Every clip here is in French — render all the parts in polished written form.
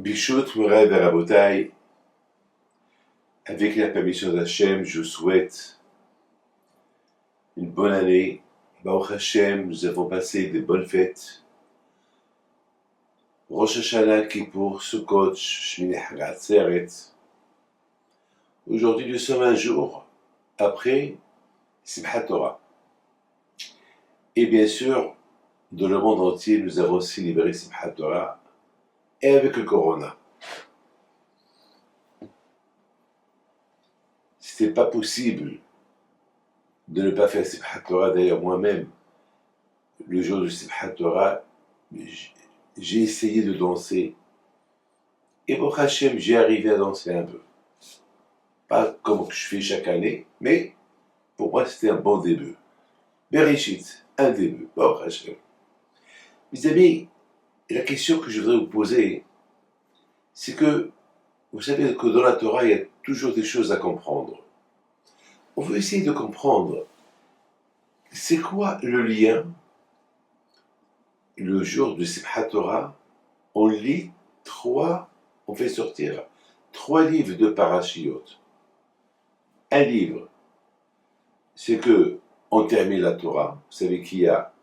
Bishut Moray Verabotai, avec la permission d'Hachem, je vous souhaite une bonne année. Baruch Hashem, nous avons passé de bonnes fêtes. Rosh Hashanah, Kippour, Sukkot, Shmini Hagat Atzeret. Aujourd'hui, nous sommes un jour après Simchat Torah. Et bien sûr, dans le monde entier, nous avons célébré Simchat Torah et avec le Corona. C'était pas possible de ne pas faire Simchat Torah. D'ailleurs, moi-même, le jour de Simchat Torah, j'ai essayé de danser. Et pour Hachem, j'ai arrivé à danser un peu. Pas comme je fais chaque année, mais pour moi, c'était un bon début. Bereshit, un début, pour Hachem. Mes amis, la question que je voudrais vous poser, c'est que vous savez que dans la Torah, il y a toujours des choses à comprendre. On veut essayer de comprendre c'est quoi le lien. Le jour de Simchat Torah, on fait sortir 3 livres de parashiot. Un livre, c'est que on termine la Torah. Vous savez qu'il y a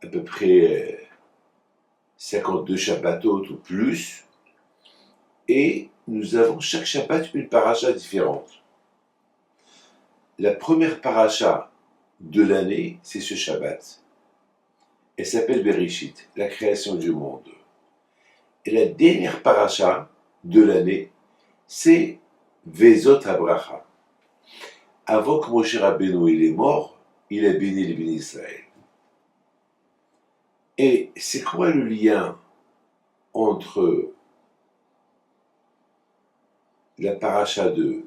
à peu près 52 Shabbatot ou plus, et nous avons chaque Shabbat une paracha différente. La première paracha de l'année, c'est ce Shabbat. Elle s'appelle Bereshit, la création du monde. Et la dernière paracha de l'année, c'est Vezot Habracha. Avant que Moshe Rabbeinu il est mort, il a béni les bénis d'Israël. Et c'est quoi le lien entre la paracha de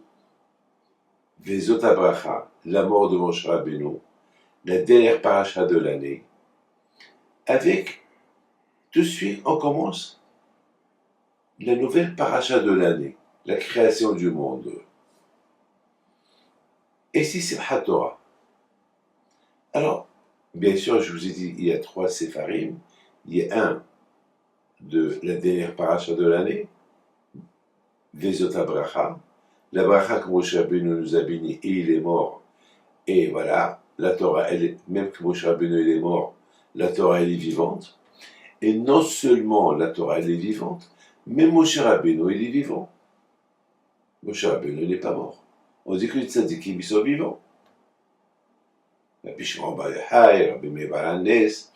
Vezot Habracha, la mort de Moshe Rabbeinu, la dernière paracha de l'année, avec, tout de suite, on commence la nouvelle paracha de l'année, la création du monde. Et c'est Simchat Torah. Alors, bien sûr, je vous ai dit, il y a 3 séfarim. Il y a un de la dernière paracha de l'année, Vezot Habracha, la bracha que Moshe Rabbeinu nous a béni et il est mort. Et voilà, la Torah, même que Moshe Rabbeinu il est mort, la Torah elle est vivante. Et non seulement la Torah elle est vivante, mais Moshe Rabbeinu il est vivant. Moshe Rabbeinu n'est pas mort. On dit que les tzadikim ils sont vivants. Rabbi Shimon Bar Yochai, Rabbi Meir Bar Hanes,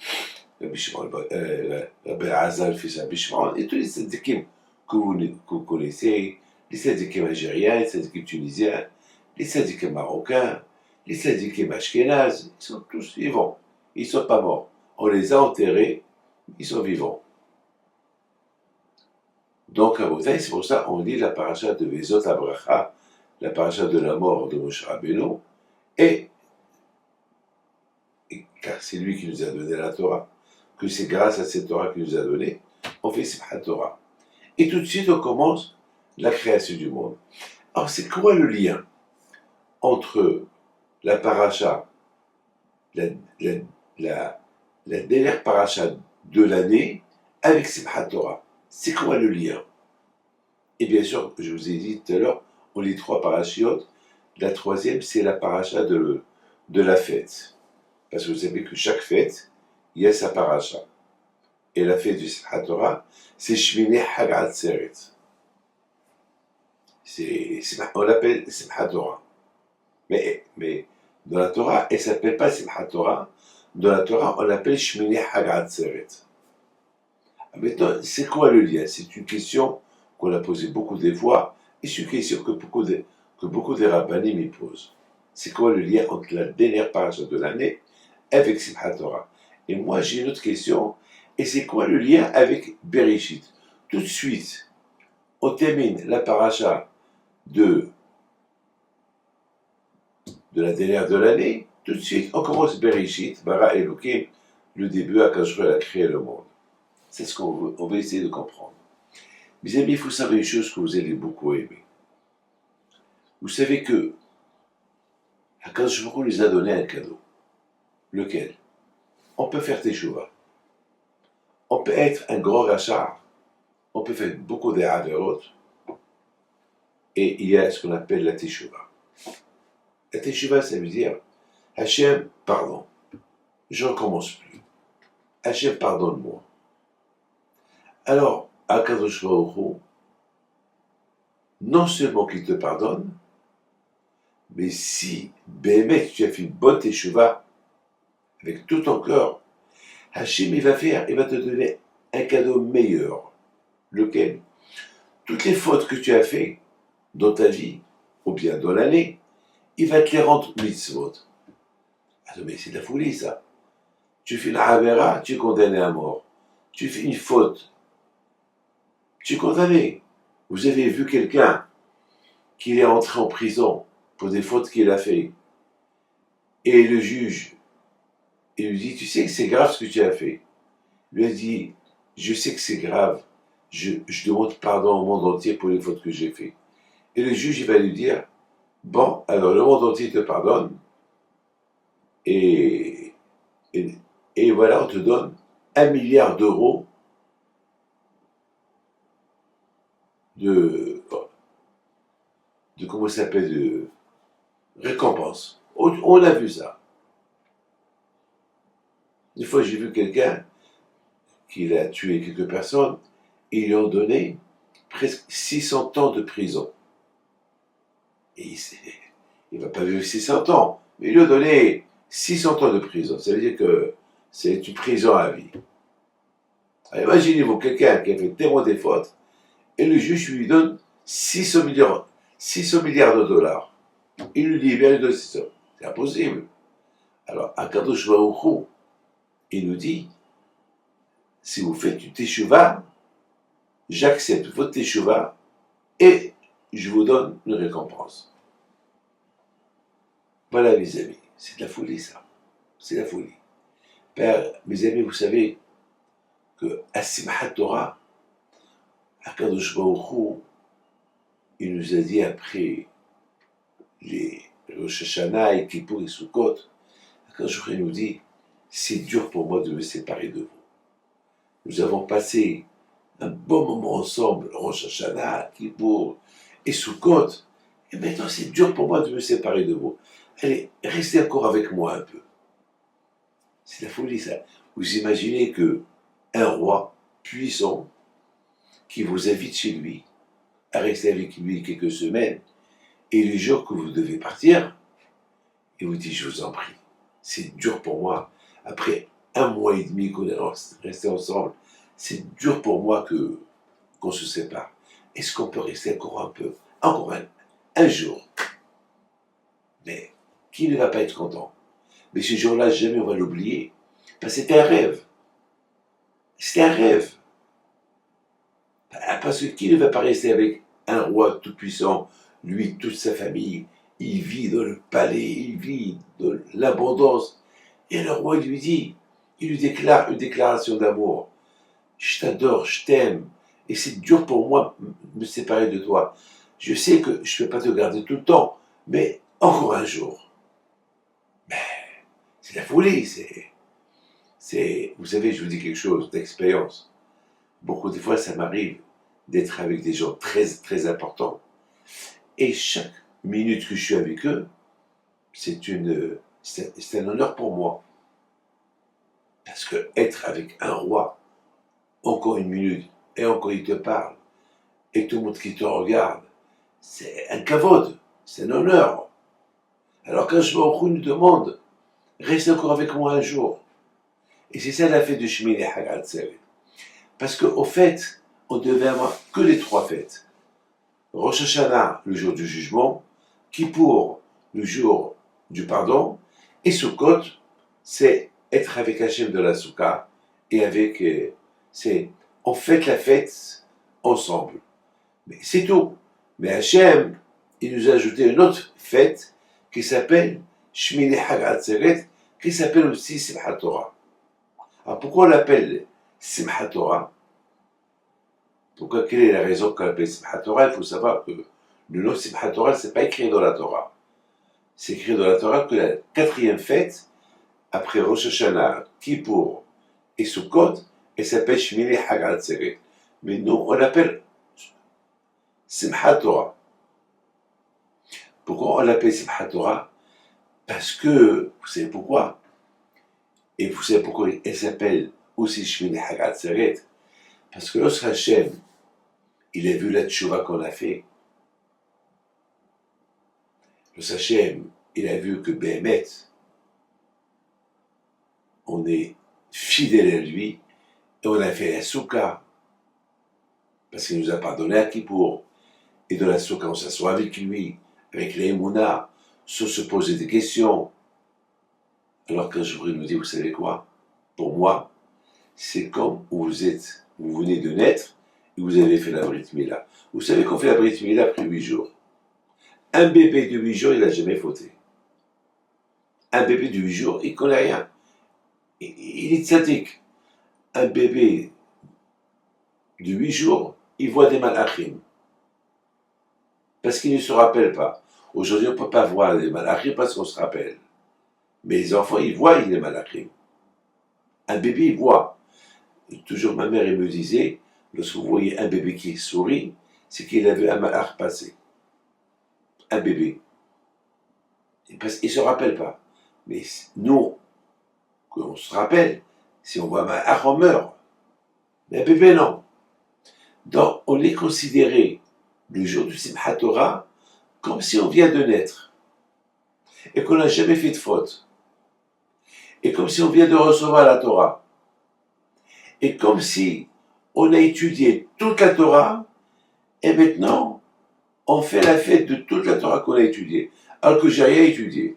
Rabbi Azal, fils Rabbi Shimon, et tous les tzadikim que vous connaissez, les tzadikim algériens, les tzadikim tunisiens, les tzadikim marocains, les tzadikim ashkénazes, ils sont tous vivants. Ils ne sont pas morts. On les a enterrés, ils sont vivants. Donc, à Botaï, c'est pour ça qu'on lit la paracha de Vezot Habracha, la paracha de la mort de Moshe Rabbeinu, car c'est lui qui nous a donné la Torah, que c'est grâce à cette Torah qu'il nous a donné, on fait Simchat Torah. Et tout de suite, on commence la création du monde. Alors, c'est quoi le lien entre la paracha, la dernière paracha de l'année, avec Simchat Torah? C'est quoi le lien? Et bien sûr, je vous ai dit tout à l'heure, on lit 3 parachiotes. La 3e, c'est la paracha de la fête. Parce que vous savez que chaque fête, il y a sa paracha. Et la fête du Simchat Torah, c'est Shmini Hagat Atzeret. On l'appelle Simchat Torah. Mais dans la Torah, elle ne s'appelle pas Simchat Torah. Dans la Torah, on l'appelle Shmini Hagat Atzeret. Maintenant, c'est quoi le lien? C'est une question qu'on a posée beaucoup de fois, et c'est une question que beaucoup de rabbanim y posent. C'est quoi le lien entre la dernière paracha de l'année avec Simchat Torah? Et moi, j'ai une autre question, et c'est quoi le lien avec Bereshit? Tout de suite, on termine la paracha de la dernière de l'année, tout de suite, on commence Bereshit, Bara Elokim, le début à quand je a créé le monde. C'est ce qu'on va essayer de comprendre. Mes amis, il faut savoir une chose que vous allez beaucoup aimer. Vous savez que Akadosh Baruch Hu nous a donné un cadeau. Lequel? On peut faire teshuva. On peut être un gros rachar, on peut faire beaucoup d'avérotes, et il y a ce qu'on appelle la teshuva. La teshuva, ça veut dire Hachem, pardon, je ne recommence plus. Hachem, pardonne-moi. Alors, Akadosh Baruch Hu, non seulement qu'il te pardonne, mais si, Béhémet, tu as fait une bonne teshuva, avec tout ton cœur, Hachem, il va te donner un cadeau meilleur. Lequel? Toutes les fautes que tu as faites dans ta vie, ou bien dans l'année, il va te les rendre mitzvot. Ah, mais c'est de la folie, ça. Tu fais une avera, tu es condamné à mort. Tu fais une faute, tu es condamné. Vous avez vu quelqu'un qui est entré en prison pour des fautes qu'il a fait. Et le juge, il lui dit, tu sais que c'est grave ce que tu as fait. Il lui a dit, je sais que c'est grave. Je demande pardon au monde entier pour les fautes que j'ai faites. Et le juge, il va lui dire, bon, alors le monde entier te pardonne. Et voilà, on te donne 1 milliard d'euros de comment ça s'appelle, de récompense. On a vu ça. Une fois, j'ai vu quelqu'un qui a tué quelques personnes, et ils lui ont donné presque 600 ans de prison. Et il ne va pas vivre 600 ans, mais il lui a donné 600 ans de prison. Ça veut dire que c'est une prison à vie. Alors, imaginez-vous quelqu'un qui a fait tellement des fautes, et le juge lui donne 600 milliards de dollars. Il lui libère les 600. C'est impossible. Alors, Akadosh Baruch Hu, il nous dit, si vous faites une teshuva, j'accepte votre teshuva et je vous donne une récompense. Voilà, mes amis, c'est de la folie, ça. C'est la folie. Père, mes amis, vous savez que à Simchat Torah, Akadosh Baruch Hu, il nous a dit après les Rosh Hashanah et Kippour et Sukkot, Akadosh Baruch Hu nous dit, c'est dur pour moi de me séparer de vous. Nous avons passé un bon moment ensemble, Rosh Hashanah, Kippour et Sukkot, et maintenant c'est dur pour moi de me séparer de vous. Allez, restez encore avec moi un peu. C'est la folie, ça. Vous imaginez que un roi puissant qui vous invite chez lui à rester avec lui quelques semaines, et le jour que vous devez partir, il vous dit, je vous en prie, c'est dur pour moi, après 1 mois et demi qu'on est resté ensemble, c'est dur pour moi qu'on se sépare. Est-ce qu'on peut rester encore un jour? Mais qui ne va pas être content? Mais ce jour-là, jamais on va l'oublier. Parce que c'était un rêve. C'était un rêve. Parce que qui ne va pas rester avec un roi tout-puissant, lui, toute sa famille, il vit dans le palais, il vit dans l'abondance. Et le roi lui dit, il lui déclare une déclaration d'amour. Je t'adore, je t'aime, et c'est dur pour moi de me séparer de toi. Je sais que je ne peux pas te garder tout le temps, mais encore un jour. Mais c'est la folie, vous savez, je vous dis quelque chose d'expérience. Beaucoup de fois, ça m'arrive d'être avec des gens très, très importants, et chaque minute que je suis avec eux, c'est un honneur pour moi. Parce que être avec un roi, encore une minute, et encore il te parle, et tout le monde qui te regarde, c'est un kavod, c'est un honneur. Alors quand je nous demande, reste encore avec moi un jour. Et c'est ça la fête de Shmini Hag Atzeret. Parce qu'au fait, on devait avoir que les 3 fêtes. Rosh Hashanah, le jour du jugement, Kippour, le jour du pardon, et Sukkot, c'est être avec Hachem de la Souka, et on fête la fête ensemble. Mais c'est tout. Mais Hachem, il nous a ajouté une autre fête qui s'appelle Shmini Hag Atzeret, qui s'appelle aussi Simchat Torah. Alors pourquoi on l'appelle Simchat Torah? Pourquoi, quelle est la raison qu'on l'appelle Simchat Torah? Il faut savoir que le nom Simchat Torah, ce n'est pas écrit dans la Torah. C'est écrit dans la Torah que la 4e fête, après Rosh Hashanah, Kippour et Sukkot, Elle s'appelle Shmini Hag Atzeret. Mais nous, on l'appelle Simchat Torah. Pourquoi on l'appelle Simchat Torah? Parce que, vous savez pourquoi? Et vous savez pourquoi elle s'appelle aussi Shmini Hag Atzeret? Parce que lorsque Hachem, il a vu la tchouva qu'on a fait, lorsque Hachem, il a vu que Béhémet, on est fidèle à lui, et on a fait la soukha, parce qu'il nous a pardonné à Kippour, et de la soukha, on s'assoit avec lui, avec les Emouna, sans se poser des questions. Alors qu'un jour, il nous dit, vous savez quoi? Pour moi, c'est comme où vous êtes, vous venez de naître, et vous avez fait la Brit Mila. Vous savez qu'on fait la Brit Mila après 8 jours. Un bébé de 8 jours, il n'a jamais fauté. Un bébé de 8 jours, il ne connaît rien. Il est tzaddik. Un bébé de 8 jours, il voit des malachim. Parce qu'il ne se rappelle pas. Aujourd'hui, on ne peut pas voir les malachim parce qu'on se rappelle. Mais les enfants, ils voient les malachim. Un bébé, il voit. Et toujours ma mère, elle me disait, lorsque vous voyez un bébé qui sourit, c'est qu'il a vu un malach passer. Un bébé. Parce qu'il ne se rappelle pas. Mais nous, on se rappelle, si on voit un malach, on meurt. Mais un bébé, non. Donc, on est considéré, le jour du Simchat Torah, comme si on vient de naître. Et qu'on n'a jamais fait de faute. Et comme si on vient de recevoir la Torah. Et comme si on a étudié toute la Torah, et maintenant, on fait la fête de toute la Torah qu'on a étudiée. Alors que j'ai rien étudié.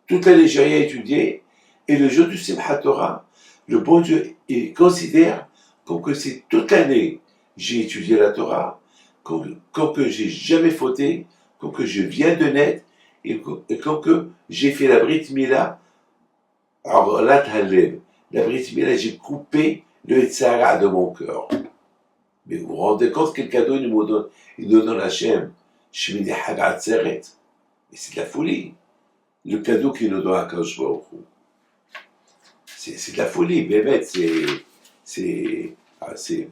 Toute l'année, j'ai rien étudié. Et le jour du Simchat Torah, le bon Dieu, il considère comme que c'est toute l'année, j'ai étudié la Torah, comme que j'ai jamais fauté, comme que je viens de naître, et comme que j'ai fait la Brit Mila. Alors là, la Brit Mila, j'ai coupé le Yetzirah de mon cœur. Mais vous vous rendez compte quel cadeau il nous donne? Il nous donne Hachem, Shmini Hag Atzeret. Mais c'est de la folie. Le cadeau qu'il nous donne à Kadosh Baruch Hu. C'est de la folie, Bémet,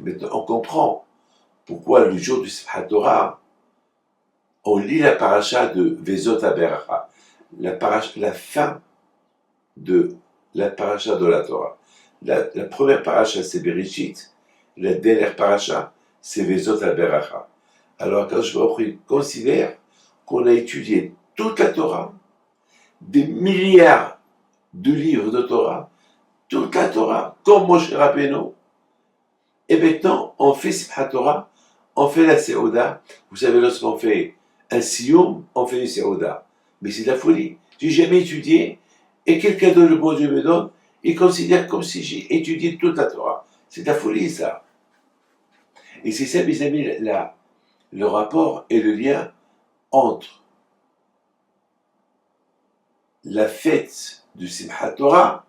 maintenant on comprend pourquoi le jour du Simchat Torah, on lit la paracha de Vezot HaBeracha, la fin de la paracha de la Torah. La première paracha, c'est Bereshit, la dernière paracha, c'est Vezot HaBeracha. Alors, quand je considère qu'on a étudié toute la Torah, des milliards de livres de Torah, toute la Torah, comme Moshe Rabbeinu, et maintenant, on fait Simchat Torah, on fait la Seouda. Vous savez, lorsqu'on fait un Siyum, on fait une Seouda. Mais c'est de la folie. J'ai jamais étudié, et quel cadeau le bon Dieu me donne, il considère comme si j'ai étudié toute la Torah. C'est de la folie, ça. Et c'est ça, mes amis, le rapport et le lien entre la fête du Simchat Torah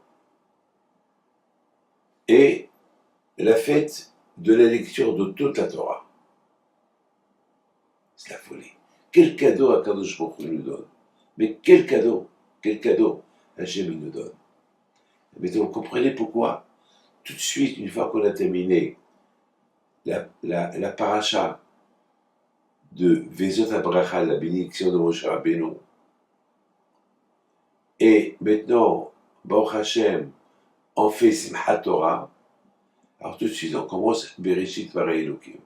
et la fête de la lecture de toute la Torah. C'est la folie. Quel cadeau Akadosh Baruch Hu nous donne. Mais quel cadeau Hachem nous donne. Mais vous comprenez pourquoi, tout de suite, une fois qu'on a terminé la paracha de Vezot HaBeracha, la bénédiction de Moshe Rabbeinu, et maintenant, Baruch Hashem, on fait Simchat Torah, alors tout de suite, on commence Bereshit Bara Elokim.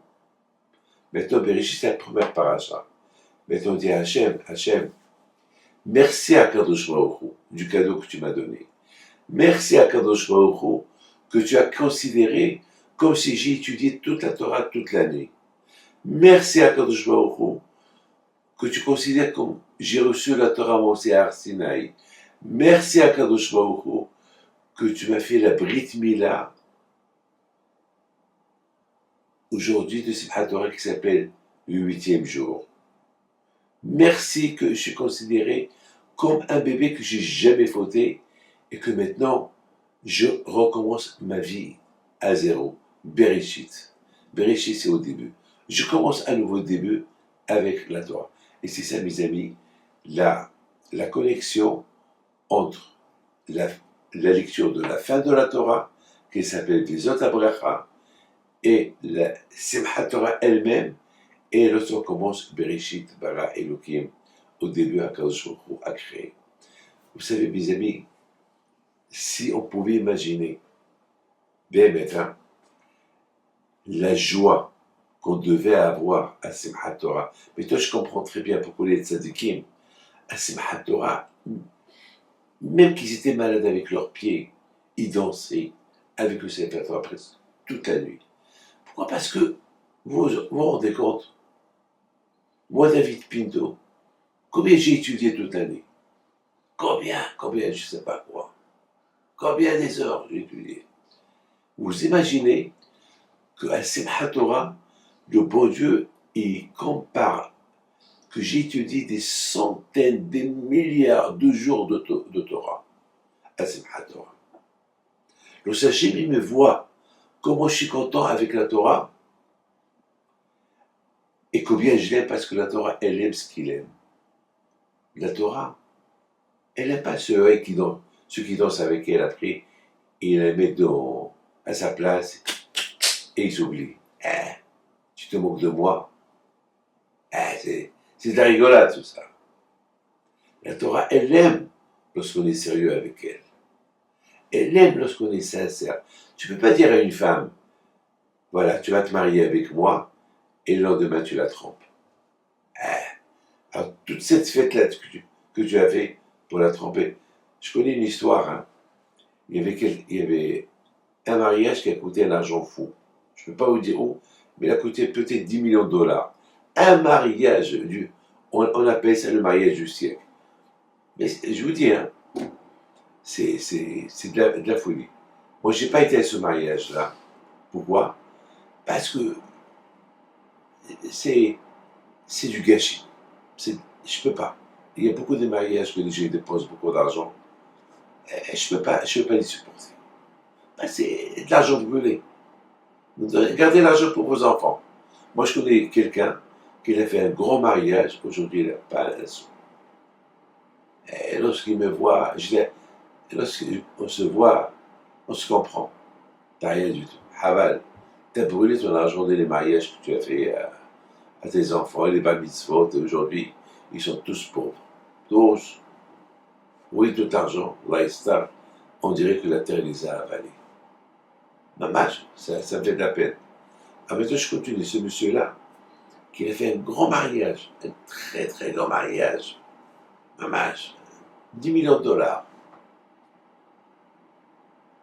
Maintenant, Bereshit, c'est la première paracha. Maintenant, on dit à Hachem, merci à Kadosh Baruch Hu, du cadeau que tu m'as donné. Merci à Kadosh Baruch Hu, que tu as considéré comme si j'ai étudié toute la Torah toute l'année. Merci à Kadosh Baruch Hu, que tu considères comme j'ai reçu la Torah moi aussi à Har Sinaï. Merci à Kadosh Baruch Hu, que tu m'as fait la Brit Mila, aujourd'hui de Simchat Torah qui s'appelle le 8e jour. Merci que je suis considéré comme un bébé que j'ai jamais fauté et que maintenant je recommence ma vie à zéro. Bereshit. Bereshit, c'est au début. Je commence un nouveau début avec la Torah. Et c'est ça, mes amis, la connexion entre la lecture de la fin de la Torah qui s'appelle Vezot HaBracha, et la Simchat Torah elle-même, et lorsqu'on commence Bereshit Bara Elohim, au début, Akadosh Baruch Hu a créé. Vous savez, mes amis, si on pouvait imaginer, bien maintenant, la joie qu'on devait avoir à Simchat Torah, mais toi, je comprends très bien pourquoi les tzadikim, à Simchat Torah, même qu'ils étaient malades avec leurs pieds, ils dansaient avec le Sefer Torah presque toute la nuit. Pourquoi? Parce que vous rendez compte, moi, David Pinto, combien j'ai étudié toute l'année? Combien, je ne sais pas quoi. Combien des heures j'ai étudié? Vous imaginez qu'à Simchat Torah, le bon Dieu, il compare que j'ai étudié des centaines, des milliards de jours de Torah à Simchat Torah. Le Sachem, il me voit comment je suis content avec la Torah et combien je l'aime parce que la Torah, elle aime ce qu'il aime. La Torah, elle n'aime pas ceux qui dansent avec elle après, et la mettent à sa place et ils oublient. Tu te moques de moi. C'est de la rigolade tout ça. La Torah, elle aime lorsqu'on est sérieux avec elle. Elle aime lorsqu'on est sincère. Tu ne peux pas dire à une femme, voilà, tu vas te marier avec moi, et le lendemain tu la trompes. Alors, toute cette fête-là que tu as fait pour la tromper, je connais une histoire. Hein. Il y avait un mariage qui a coûté un argent fou. Je ne peux pas vous dire où, mais il a coûté peut-être 10 millions de dollars. Un mariage, on appelle ça le mariage du siècle. Mais je vous dis, hein, c'est de la folie. Moi, je n'ai pas été à ce mariage-là. Pourquoi? Parce que c'est du gâchis. Je ne peux pas. Il y a beaucoup de mariages que les gens dépensent beaucoup d'argent. Je ne peux pas les supporter. Ben, c'est de l'argent brûlé. Gardez l'argent pour vos enfants. Moi, je connais quelqu'un qui a fait un grand mariage. Aujourd'hui, il n'a pas un sou. Et lorsqu'il me voit, lorsqu'on se voit, on se comprend. T'as rien du tout. Haval, t'as brûlé ton argent dans les mariages que tu as fait à tes enfants, les bar mitzvot. Aujourd'hui, ils sont tous pauvres. Tous. Oui, tout l'argent, lifestyle, on dirait que la terre les a avalés. Dommage, ça me fait de la peine. Ah, maintenant, je continue. Ce monsieur-là, qui a fait un grand mariage, un très très grand mariage, dommage, 10 millions de dollars.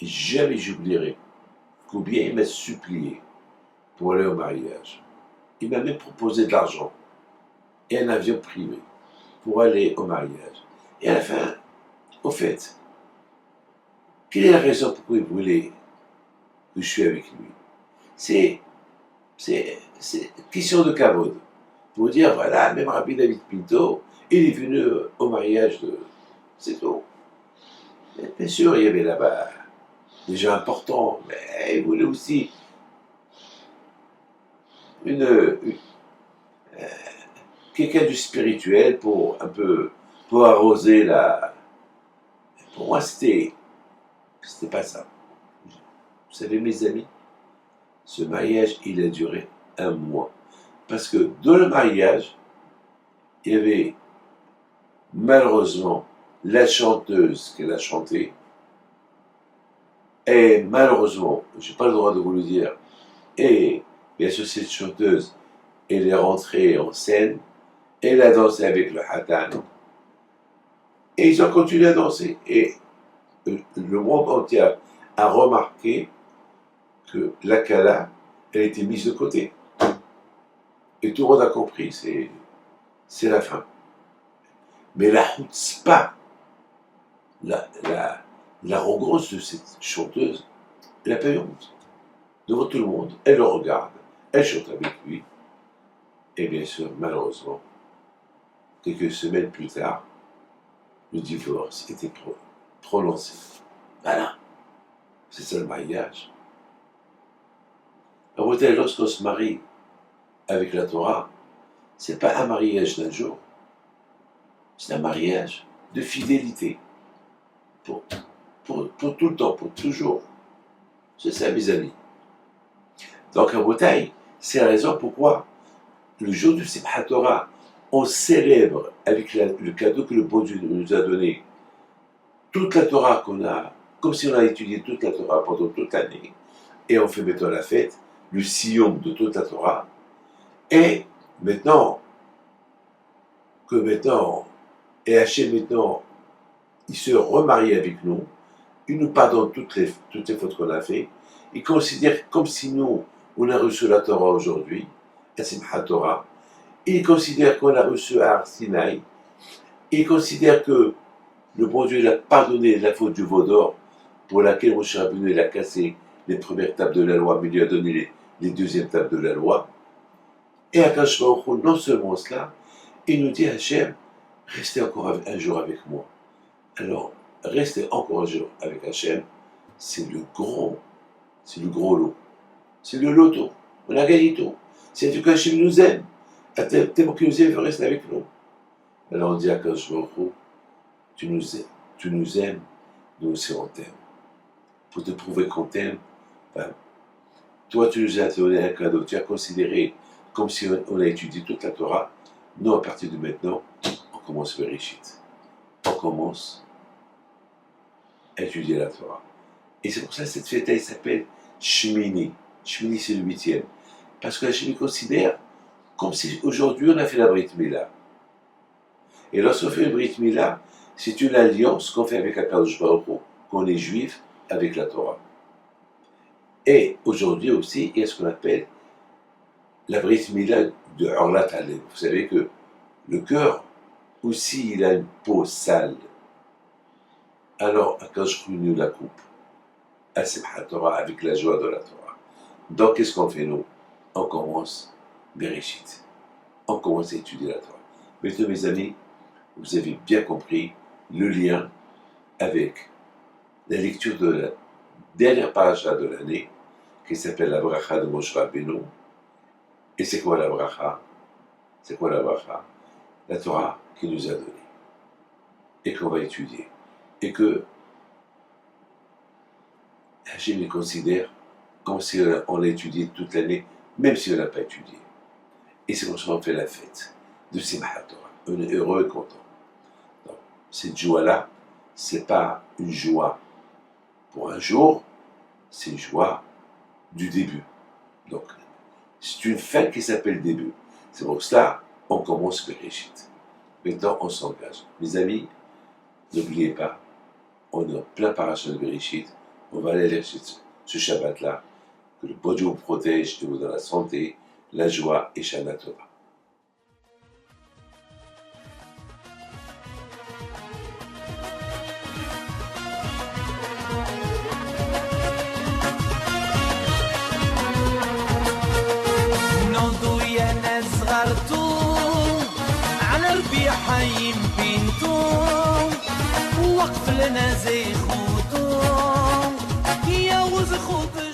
Et jamais j'oublierai combien il m'a supplié pour aller au mariage. Il m'a même proposé de l'argent et un avion privé pour aller au mariage. Et à la fin, au fait, quelle est la raison pourquoi il voulait que je suis avec lui? C'est question de kavod. Pour dire, voilà, même Rabbi David Pinto, il est venu au mariage de... C'est tout. Mais bien sûr, il y avait là-bas des gens importants, mais il voulait aussi quelqu'un du spirituel pour un peu, pour arroser la... Pour moi, c'était pas ça. Vous savez, mes amis, ce mariage, il a duré un mois. Parce que dans le mariage, il y avait malheureusement la chanteuse qu'elle a chanté, et malheureusement, je n'ai pas le droit de vous le dire, et bien sûr cette chanteuse, elle est rentrée en scène, elle a dansé avec le Hatan, et ils ont continué à danser. Et le monde entier a remarqué que la Kala, elle a été mise de côté. Et tout le monde a compris, c'est la fin. Mais la chutzpah, l'arrogance de cette chanteuse, elle n'a pas eu honte. Devant tout le monde, elle le regarde, elle chante avec lui, et bien sûr, malheureusement, quelques semaines plus tard, le divorce était prononcé. Voilà, c'est ça le mariage. En fait, lorsqu'on se marie avec la Torah, c'est pas un mariage d'un jour, c'est un mariage de fidélité, pour tout le temps, pour toujours. C'est ça, mes amis. Donc, à Botaï, c'est la raison pourquoi le jour du Simchat Torah, on célèbre avec le cadeau que le bon Dieu nous a donné, toute la Torah qu'on a, comme si on a étudié toute la Torah pendant toute l'année, et on fait maintenant la fête, le siyum de toute la Torah, et maintenant, et Hachem maintenant, il se remarie avec nous, il nous pardonne toutes les fautes qu'on a fait, il considère comme si nous, on a reçu la Torah aujourd'hui, la Simchat Torah, il considère qu'on a reçu à Har Sinaï, il considère que le bon Dieu il a pardonné la faute du veau d'or, pour laquelle Moshe Rabbeinu il a cassé les premières tables de la loi, mais il lui a donné les deuxièmes tables de la loi. Et Akadosh Baruch Hu, non seulement cela, il nous dit à Hachem, restez encore un jour avec moi. Alors, rester encore un jour avec Hachem, c'est le gros lot. C'est le loto. On a gagné tout. C'est du qu'Hachem nous aime. Tellement qu'il nous aime, il veut rester avec nous. Alors on dit à Akadosh Baruch Hu, tu nous aimes, nous aussi on t'aime. Pour te prouver qu'on t'aime, ben, toi tu nous as donné un cadeau, tu as considéré comme si on a étudié toute la Torah. Nous, à partir de maintenant, on commence Bereshit. On commence à étudier la Torah. Et c'est pour ça que cette fête, elle s'appelle Shmini. Shmini, c'est le 8e. Parce que la Shmini considère comme si aujourd'hui on a fait la Brit Mila. Et lorsqu'on fait le Brit Mila, c'est une alliance qu'on fait avec Akadosh Baruch Hu, qu'on est juif avec la Torah. Et aujourd'hui aussi, il y a ce qu'on appelle la Brit Mila de Orlat Alev. Vous savez que le cœur aussi, il a une peau sale. Alors, Akadosh Baruch Hu nous la coupe à Simchat Torah avec la joie de la Torah. Donc, qu'est-ce qu'on fait nous? On commence Bereshit. On commence à étudier la Torah. Maintenant, mes amis, vous avez bien compris le lien avec la lecture de la dernière paracha de l'année, qui s'appelle la bracha de Moshe Rabbeinu. Et c'est quoi la bracha? C'est quoi la bracha? La Torah qu'il nous a donnée et qu'on va étudier. Et que Hachem les considère comme si on l'a étudié toute l'année, même si on n'a pas étudié. Et c'est pour ça qu'on fait la fête de Simchat Torah. On est heureux et content. Donc, cette joie-là, ce n'est pas une joie pour un jour, c'est une joie du début. Donc, c'est une fête qui s'appelle début. C'est pour cela on commence Bereshit. Maintenant, on s'engage. Mes amis, n'oubliez pas, on est en plein parachat de Bereshit. On va aller lire ce Shabbat-là. Que le bon Dieu vous protège et vous donne la santé, la joie et Shana Tova. حي بنتم وقف لنا زي خوتم يا وز خوتم